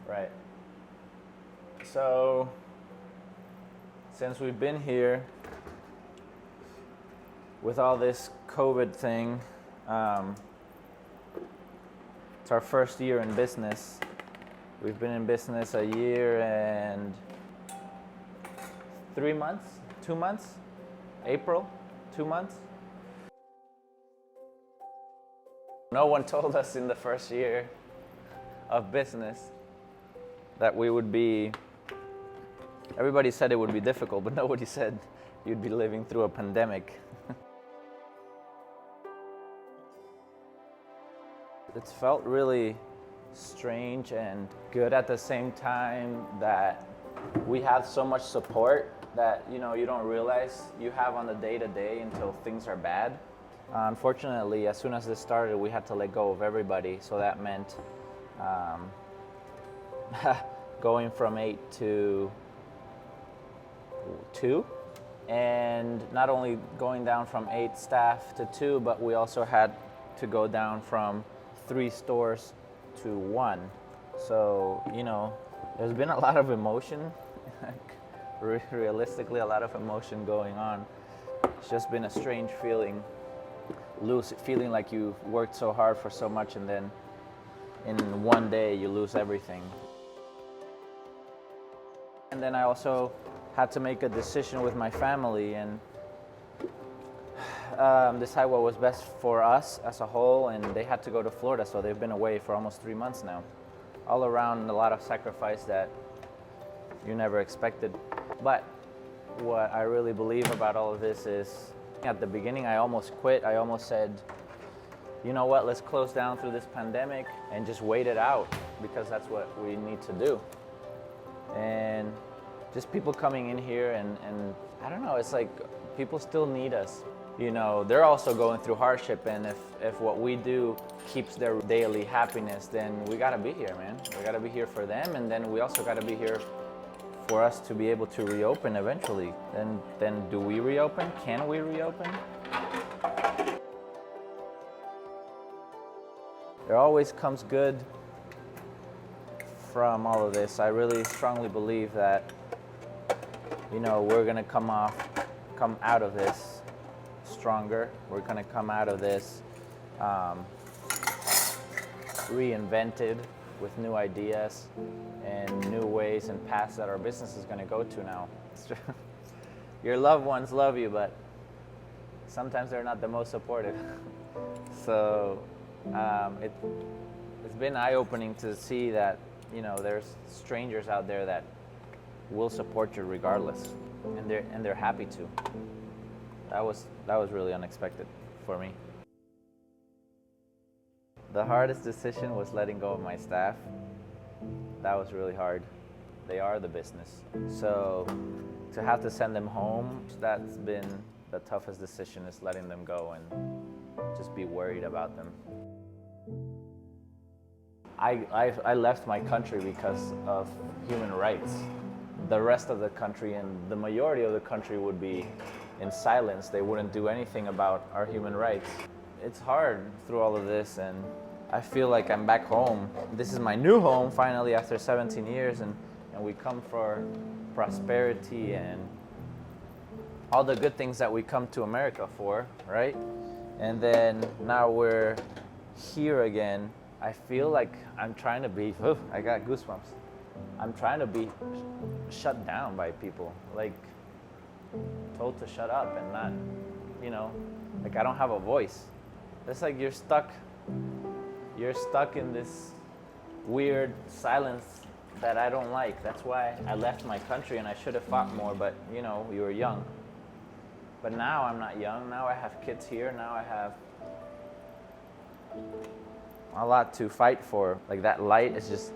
Right. So, since we've been here with all this COVID thing, it's our first year in business. We've been in business a year and 3 months, 2 months, April, 2 months. No one told us in the first year of business that we would be, everybody said it would be difficult, but nobody said you'd be living through a pandemic. It's felt really strange and good at the same time that we have so much support that you don't realize you have on the day-to-day until things are bad. Unfortunately, as soon as this started, we had to let go of everybody, so that meant going from 8 to 2, and not only going down from 8 staff to 2, but we also had to go down from 3 stores to 1. So, there's been a lot of emotion, realistically a lot of emotion going on. It's just been a strange feeling, feeling like you've worked so hard for so much and then in one day you lose everything. And then I also had to make a decision with my family and decide what was best for us as a whole, and they had to go to Florida, so they've been away for almost 3 months now. All around, a lot of sacrifice that you never expected. But what I really believe about all of this is, at the beginning I almost quit. I almost said, you know what, let's close down through this pandemic and just wait it out, because that's what we need to do. And just people coming in here and I don't know, it's like people still need us. They're also going through hardship, and if what we do keeps their daily happiness, then we gotta be here, man. We gotta be here for them, and then we also gotta be here for us to be able to reopen eventually. Then do we reopen? Can we reopen? There always comes good from all of this. I really strongly believe that, we're gonna come out of this stronger. We're going to come out of this reinvented with new ideas and new ways and paths that our business is going to go to now. Your loved ones love you, but sometimes they're not the most supportive. So it's been eye-opening to see that there's strangers out there that will support you regardless, and they're happy to. That was really unexpected for me. The hardest decision was letting go of my staff. That was really hard. They are the business. So to have to send them home, that's been the toughest decision, is letting them go and just be worried about them. I left my country because of human rights. The rest of the country and the majority of the country would be in silence. They wouldn't do anything about our human rights. It's hard through all of this, and I feel like I'm back home. This is my new home finally after 17 years, and we come for prosperity and all the good things that we come to America for, right? And then now we're here again. I feel like I'm trying to be, I got goosebumps. I'm trying to be shut down by people, like told to shut up and not, like I don't have a voice. It's like you're stuck in this weird silence that I don't like. That's why I left my country, and I should have fought more, but we were young. But now I'm not young. Now I have kids here. Now I have a lot to fight for. Like that light is just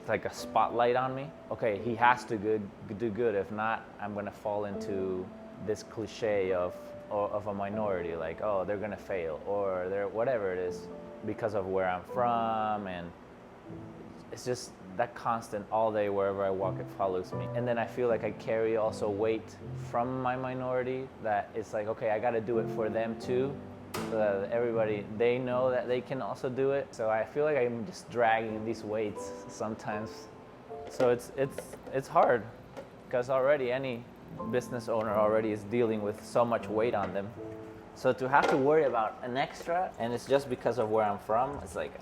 like a spotlight on me. Okay, he has to do good. If not, I'm gonna fall into this cliche of a minority, like, oh, they're gonna fail, or they're whatever it is, because of where I'm from, and it's just that constant all day wherever I walk, it follows me. And then I feel like I carry also weight from my minority, that it's like, okay, I gotta do it for them too, so that everybody, they know that they can also do it. So I feel like I'm just dragging these weights sometimes. So it's hard because already any business owner already is dealing with so much weight on them. So to have to worry about an extra, and it's just because of where I'm from, it's like,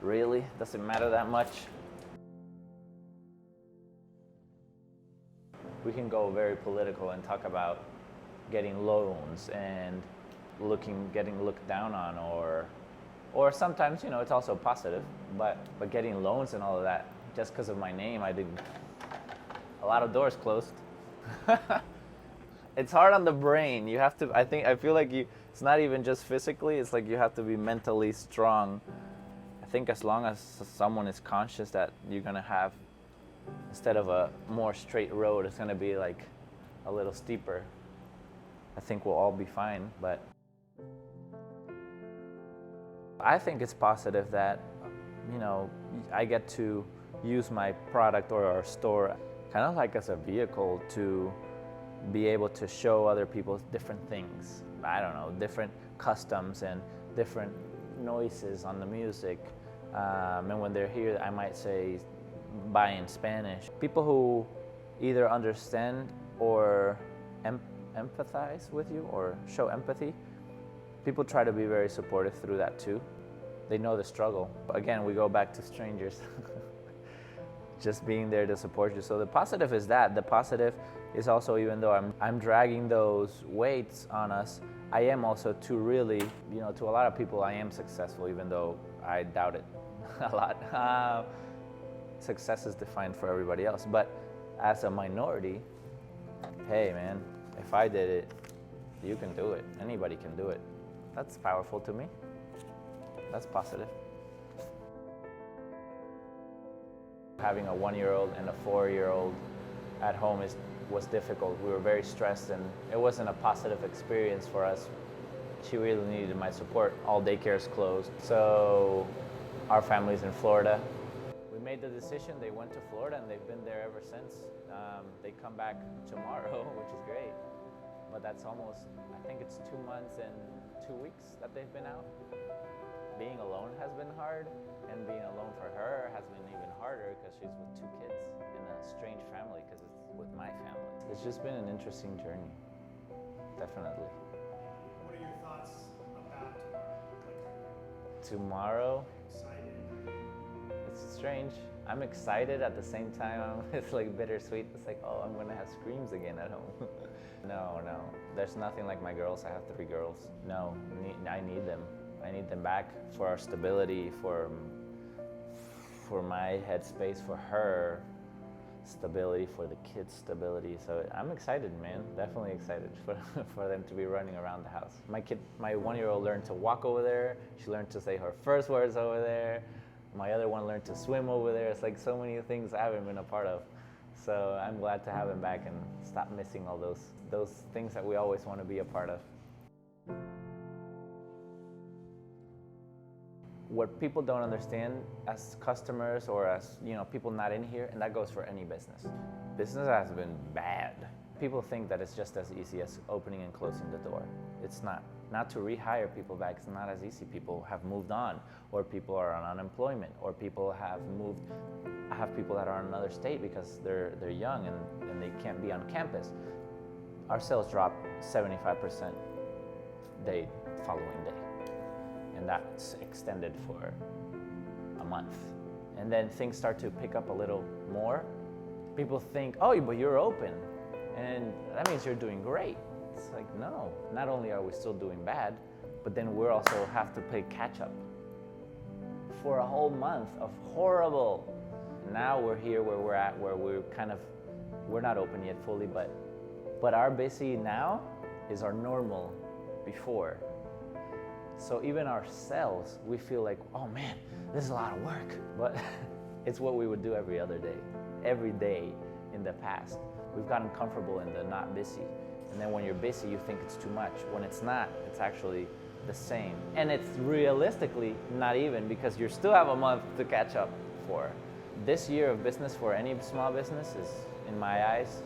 really? Does it matter that much? We can go very political and talk about getting loans and getting looked down on, or sometimes, you know, it's also positive, but getting loans and all of that, just because of my name, a lot of doors closed. It's hard on the brain. You have to, I feel like it's not even just physically, it's like you have to be mentally strong. I think as long as someone is conscious that you're gonna have, instead of a more straight road, it's gonna be like a little steeper, I think we'll all be fine. But I think it's positive that, you know, I get to use my product or our store kind of like as a vehicle to be able to show other people different things. I don't know, different customs and different noises on the music. And when they're here, I might say, buy in Spanish. People who either understand or empathize with you or show empathy, people try to be very supportive through that too. They know the struggle. Again, we go back to strangers. Just being there to support you. So the positive is that. The positive is also, even though I'm dragging those weights on us, I am also to really, you know, to a lot of people I am successful, even though I doubt it a lot. Success is defined for everybody else. But as a minority, hey man, if I did it, you can do it. Anybody can do it. That's powerful to me. That's positive. Having a 1-year-old and a 4-year-old at home was difficult. We were very stressed and it wasn't a positive experience for us. She really needed my support. All daycares closed. So our family's in Florida. We made the decision. They went to Florida and they've been there ever since. They come back tomorrow, which is great. But that's almost, I think it's 2 months and 2 weeks that they've been out. Being alone has been hard, and being alone for her has been even harder because she's with 2 kids in a strange family because it's with my family. It's just been an interesting journey, definitely. What are your thoughts about tomorrow? Excited? It's strange. I'm excited at the same time. It's like bittersweet. It's like, oh, I'm gonna have screams again at home. No, there's nothing like my girls. I have 3 girls. No, I need them. I need them back for our stability, for my headspace, for her stability, for the kids' stability. So I'm excited, man. Definitely excited for them to be running around the house. My 1-year-old learned to walk over there. She learned to say her first words over there. My other one learned to swim over there. It's like so many things I haven't been a part of. So I'm glad to have him back and stop missing all those things that we always want to be a part of. What people don't understand as customers or as, you know, people not in here, and that goes for any business. Business has been bad. People think that it's just as easy as opening and closing the door. It's not. Not to rehire people back, it's not as easy. People have moved on, or people are on unemployment, or people have moved. I have people that are in another state because they're young and they can't be on campus. Our sales dropped 75% day following day. And that's extended for a month. And then things start to pick up a little more. People think, oh, but you're open, and that means you're doing great. It's like, no, not only are we still doing bad, but then we also have to play catch up for a whole month of horrible. Now we're here where we're at, where we're not open yet fully, but our busy now is our normal before. So even ourselves, we feel like, oh man, this is a lot of work. But it's what we would do every other day. Every day in the past. We've gotten comfortable in the not busy. And then when you're busy, you think it's too much. When it's not, it's actually the same. And it's realistically not even, because you still have a month to catch up for. This year of business for any small business is, in my eyes,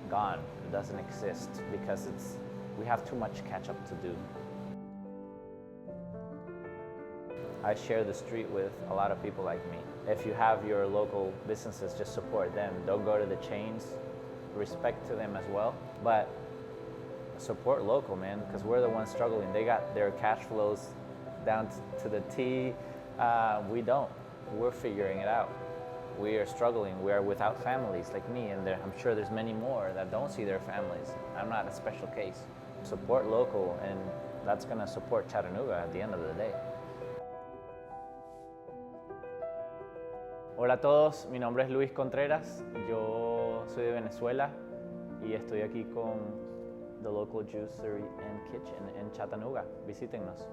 gone. It doesn't exist because We have too much catch up to do. I share the street with a lot of people like me. If you have your local businesses, just support them. Don't go to the chains. Respect to them as well. But support local, man, because we're the ones struggling. They got their cash flows down to the T. We don't. We're figuring it out. We are struggling. We are without families like me, and I'm sure there's many more that don't see their families. I'm not a special case. Support local, and that's going to support Chattanooga at the end of the day. Hola a todos, mi nombre es Luis Contreras, yo soy de Venezuela y estoy aquí con The Local Juicery and Kitchen en Chattanooga. Visítennos.